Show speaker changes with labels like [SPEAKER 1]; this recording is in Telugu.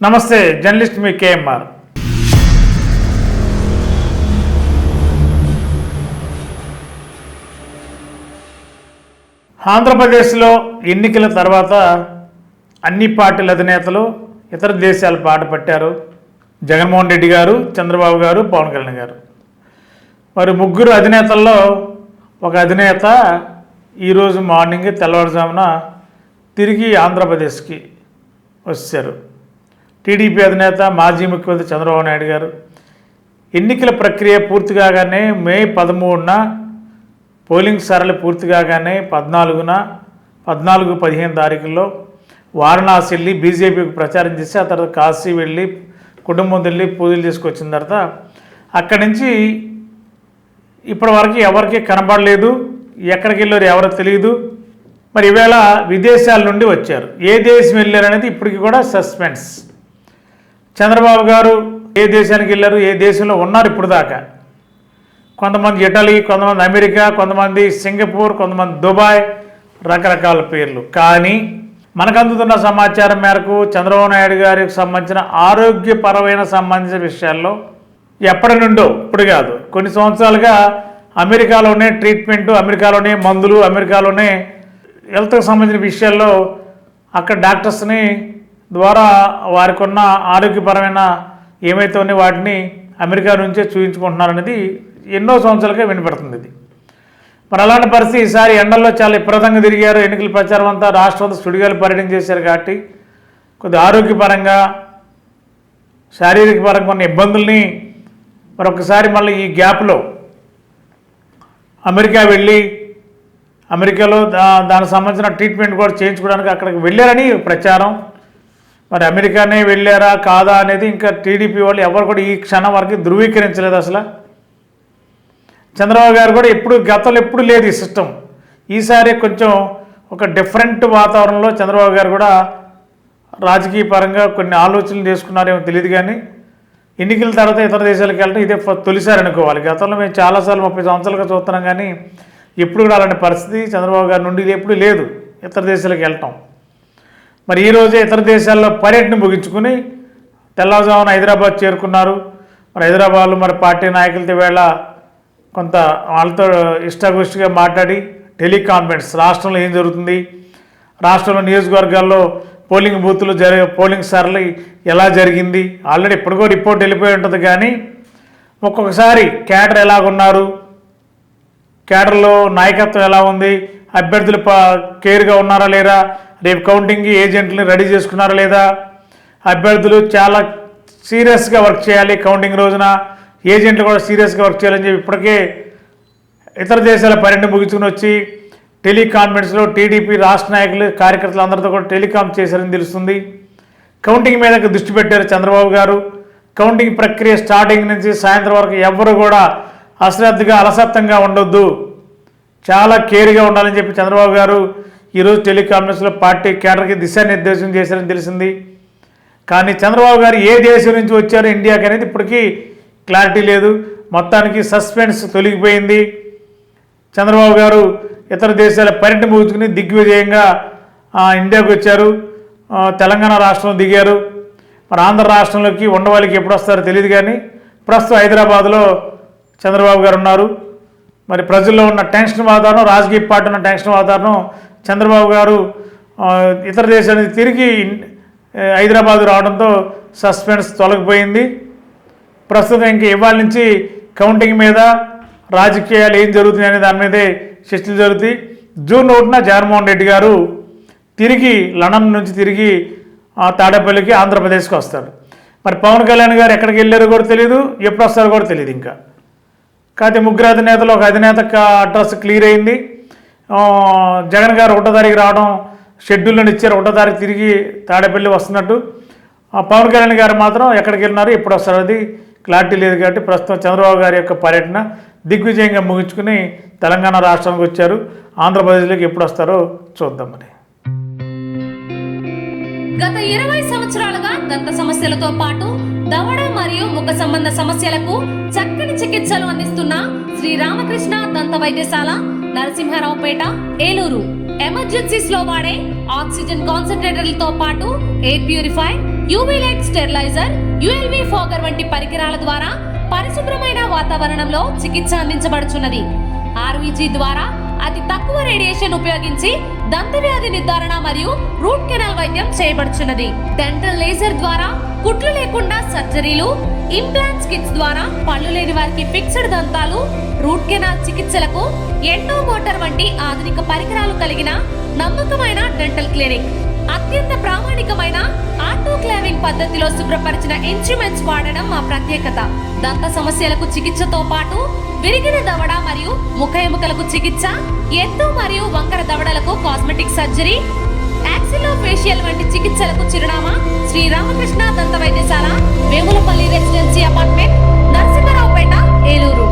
[SPEAKER 1] నమస్తే, జర్నలిస్ట్ మీ కేఎంఆర్. ఆంధ్రప్రదేశ్లో ఎన్నికల తర్వాత అన్ని పార్టీల అధినేతలు ఇతర దేశాల బాట పట్టారు. జగన్మోహన్ రెడ్డి గారు, చంద్రబాబు గారు, పవన్ కళ్యాణ్ గారు. మరి ముగ్గురు అధినేతల్లో ఒక అధినేత ఈరోజు మార్నింగ్ తెల్లవారుజామున తిరిగి ఆంధ్రప్రదేశ్కి వచ్చారు. టీడీపీ అధినేత మాజీ ముఖ్యమంత్రి చంద్రబాబు నాయుడు గారు ఎన్నికల ప్రక్రియ పూర్తి కాగానే మే 13న పోలింగ్ సరళి పూర్తి కాగానే 14న 14-15 తారీఖుల్లో వారణాసి వెళ్ళి బీజేపీకి ప్రచారం చేసి ఆ తర్వాత కాశీ వెళ్ళి కుటుంబం వెళ్ళి పూజలు చేసుకొచ్చిన తర్వాత అక్కడి నుంచి ఇప్పటి వరకు ఎవరికి కనబడలేదు. ఎక్కడికి వెళ్ళారు ఎవరో తెలియదు. మరి ఈవేళ విదేశాల నుండి వచ్చారు. ఏ దేశం వెళ్ళారు అనేది ఇప్పటికి కూడా సస్పెన్స్. చంద్రబాబు గారు ఏ దేశానికి వెళ్ళారు, ఏ దేశంలో ఉన్నారు ఇప్పుడు దాకా? కొంతమంది ఇటలీ, కొంతమంది అమెరికా, కొంతమంది సింగపూర్, కొంతమంది దుబాయ్, రకరకాల పేర్లు. కానీ మనకు అందుతున్న సమాచారం మేరకు చంద్రబాబు నాయుడు గారికి సంబంధించిన ఆరోగ్యపరమైన సంబంధించిన విషయాల్లో ఎప్పటి నుండో, ఇప్పుడు కాదు కొన్ని సంవత్సరాలుగా అమెరికాలోనే ట్రీట్మెంటు, అమెరికాలోనే మందులు, అమెరికాలోనే హెల్త్కి సంబంధించిన విషయాల్లో అక్కడ డాక్టర్స్ని ద్వారా వారికి ఉన్న ఆరోగ్యపరమైన ఏమైతే ఉన్నాయో వాటిని అమెరికా నుంచే చూపించుకుంటున్నారనేది ఎన్నో సంవత్సరాలుగా వినపడుతుంది. ఇది మరి అలాంటి పరిస్థితి ఈసారి ఎండల్లో చాలా విపరీతంగా తిరిగారు. ఎన్నికల ప్రచారం అంతా రాష్ట్రంలో సుడిగాలు పర్యటన చేశారు కాబట్టి కొద్దిగా ఆరోగ్యపరంగా, శారీరక పరంగా ఉన్న ఇబ్బందుల్ని మరొకసారి మళ్ళీ ఈ గ్యాప్లో అమెరికా వెళ్ళి అమెరికాలో దానికి సంబంధించిన ట్రీట్మెంట్ కూడా చేయించుకోవడానికి అక్కడికి వెళ్ళారని ప్రచారం. మరి అమెరికానే వెళ్ళారా కాదా అనేది ఇంకా టీడీపీ వాళ్ళు ఎవరు కూడా ఈ క్షణం వరకు ధృవీకరించలేదు. అసలు చంద్రబాబు గారు కూడా గతంలో ఎప్పుడు లేదు ఈ సిస్టమ్. ఈసారి కొంచెం ఒక డిఫరెంట్ వాతావరణంలో చంద్రబాబు గారు కూడా రాజకీయ పరంగా కొన్ని ఆలోచనలు చేసుకున్నారేమో తెలియదు. కానీ ఎన్నికల తర్వాత ఇతర దేశాలకు వెళ్ళడం ఇదే తొలిసారి అనుకోవాలి. గతంలో మేము చాలాసార్లు 30 సంవత్సరాలుగా చూస్తున్నాం, కానీ ఎప్పుడు కూడా అలాంటి పరిస్థితి చంద్రబాబు గారి నుండి ఎప్పుడు లేదు ఇతర దేశాలకు వెళ్ళటం. మరి ఈరోజే ఇతర దేశాల్లో పర్యటన ముగించుకుని తెల్లవారుజామున హైదరాబాద్ చేరుకున్నారు. మరి హైదరాబాద్లో మరి పార్టీ నాయకులతో వేళ కొంత వాళ్ళతో ఇష్టాగోష్ఠిగా మాట్లాడి టెలికాన్ఫరెన్స్, రాష్ట్రంలో ఏం జరుగుతుంది, రాష్ట్రంలో నియోజకవర్గాల్లో పోలింగ్ బూత్లు పోలింగ్ సరళి ఎలా జరిగింది, ఆల్రెడీ ఇప్పటికో రిపోర్ట్ వెళ్ళిపోయి ఉంటుంది. కానీ ఒక్కొక్కసారి క్యాడర్ ఎలాగున్నారు, క్యాడర్లో నాయకత్వం ఎలా ఉంది, అభ్యర్థులు కేర్గా ఉన్నారా లేదా, రేపు కౌంటింగ్కి ఏజెంట్ని రెడీ చేసుకున్నారా లేదా, అభ్యర్థులు చాలా సీరియస్గా వర్క్ చేయాలి కౌంటింగ్ రోజున, ఏజెంట్లు కూడా సీరియస్గా వర్క్ చేయాలని చెప్పి ఇప్పటికే ఇతర దేశాల పర్యటన ముగించుకుని వచ్చి టెలికాన్ఫరెన్స్లో టీడీపీ రాష్ట్ర నాయకులు, కార్యకర్తలు అందరితో కూడా టెలికామ్ చేశారని తెలుస్తుంది. కౌంటింగ్ మీద దృష్టి పెట్టారు చంద్రబాబు గారు. కౌంటింగ్ ప్రక్రియ స్టార్టింగ్ నుంచి సాయంత్రం వరకు ఎవ్వరు కూడా అశ్రద్ధగా, అలసత్వంగా ఉండొద్దు, చాలా కేర్గా ఉండాలని చెప్పి చంద్రబాబు గారు ఈరోజు టెలికాన్ఫరెన్స్లో పార్టీ కేడర్కి దిశానిర్దేశం చేశారని తెలిసింది. కానీ చంద్రబాబు గారు ఏ దేశం నుంచి వచ్చారో ఇండియాకి అనేది ఇప్పటికీ క్లారిటీ లేదు. మొత్తానికి సస్పెన్స్ తొలగిపోయింది. చంద్రబాబు గారు ఇతర దేశాల పర్యటన ముగించుకుని దిగ్విజయంగా ఇండియాకు వచ్చారు. తెలంగాణ రాష్ట్రంలో దిగారు. మరి ఆంధ్ర రాష్ట్రంలోకి ఉండవాళ్ళకి ఎప్పుడు వస్తారో తెలియదు. కానీ ప్రస్తుతం హైదరాబాద్లో చంద్రబాబు గారు ఉన్నారు. మరి ప్రజల్లో ఉన్న టెన్షన్ వాతావరణం, రాజకీయ పార్టీ ఉన్న టెన్షన్ వాతావరణం చంద్రబాబు గారు ఇతర దేశానికి తిరిగి హైదరాబాద్ రావడంతో సస్పెన్స్ తొలగిపోయింది. ప్రస్తుతం ఇంక ఇవాళ నుంచి కౌంటింగ్ మీద, రాజకీయాలు ఏం జరుగుతున్నాయి అనే దాని మీదే చర్చలు జరుగుతాయి. జూన్ 1న జగన్మోహన్ రెడ్డి గారు తిరిగి లండన్ నుంచి తిరిగి తాడేపల్లికి ఆంధ్రప్రదేశ్కి వస్తారు. మరి పవన్ కళ్యాణ్ గారు ఎక్కడికి వెళ్ళారో కూడా తెలియదు, ఎప్పుడు వస్తారో కూడా తెలియదు. ఇంకా కాకపోతే ముగ్గురు అధినేతలు ఒక అధినేత అడ్రస్ క్లియర్ అయింది. జగన్ గారు 1వ తారీఖు రావడం షెడ్యూల్ని ఇచ్చారు, 1వ తారీఖు తిరిగి తాడేపల్లి వస్తున్నట్టు. పవన్ కళ్యాణ్ గారు మాత్రం ఎక్కడికి వెళ్ళినారు, ఎప్పుడు వస్తారు అది క్లారిటీ లేదు. కాబట్టి ప్రస్తుతం చంద్రబాబు గారి యొక్క పర్యటన దిగ్విజయంగా ముగించుకుని తెలంగాణ రాష్ట్రానికి వచ్చారు. ఆంధ్రప్రదేశ్లోకి ఎప్పుడు వస్తారో చూద్దాం. మరి
[SPEAKER 2] గత 20 సంవత్సరాలుగా దంత సమస్యలతో పాటు దవడ మరియు ముఖ సంబంధ సమస్యలకు చక్కని చికిత్సలు అందిస్తున్న శ్రీ రామకృష్ణ దంత వైద్యశాల, నరసింహారావుపేట, ఏలూరు. ఎమర్జెన్సీస్ లో వాడే ఆక్సిజన్ కాన్సంట్రేటర్లతో పాటు air purify, UV light steriliser, ULV fogger వంటి పరికరాల ద్వారా పరిశుభ్రమైన వాతావరణంలో చికిత్స అందించబడుచున్నది. ఆర్వీజీ ద్వారా అతి తక్కువ రేడియేషన్ ఉపయోగించి దంతవ్యాధి నిర్ధారణ మరియు రూట్ కెనాల్ వైద్యం చేయబడుచున్నది. డెంటల్ లేజర్ ద్వారా కుట్లు లేకుండా సర్జరీలు, ఇంప్లాంట్స్ కిట్స్ ద్వారా పళ్ళు లేని వారికి ఫిక్స్డ్ దంతాలు, రూట్ కెనాల్ చికిత్సలకు ఎండో మోటార్ వంటి ఆధునిక పరికరాలు కలిగిన నమ్మకమైన డెంటల్ క్లినిక్. అత్యంత ప్రామాణికమైన ఆటోక్లావింగ్ పద్ధతిలో శుభ్రపరిచిన ఇన్స్ట్రుమెంట్స్ వాడడం మా ప్రత్యేకత. దంత సమస్యలకు చికిత్సతో పాటు విరిగిన దవడ మరియు ముఖ ఎముకలకు చికిత్స, ఎత్తు మరియు వంకర దవడలకు కాస్మెటిక్ సర్జరీ, యాక్సిలోఫేషియల్ వంటి చికిత్సలకు చిరునామా శ్రీ రామకృష్ణ దంత వైద్యశాల, వేములపల్లి రెసిడెన్సీ అపార్ట్మెంట్, నరసింహారావుపేట, ఏలూరు.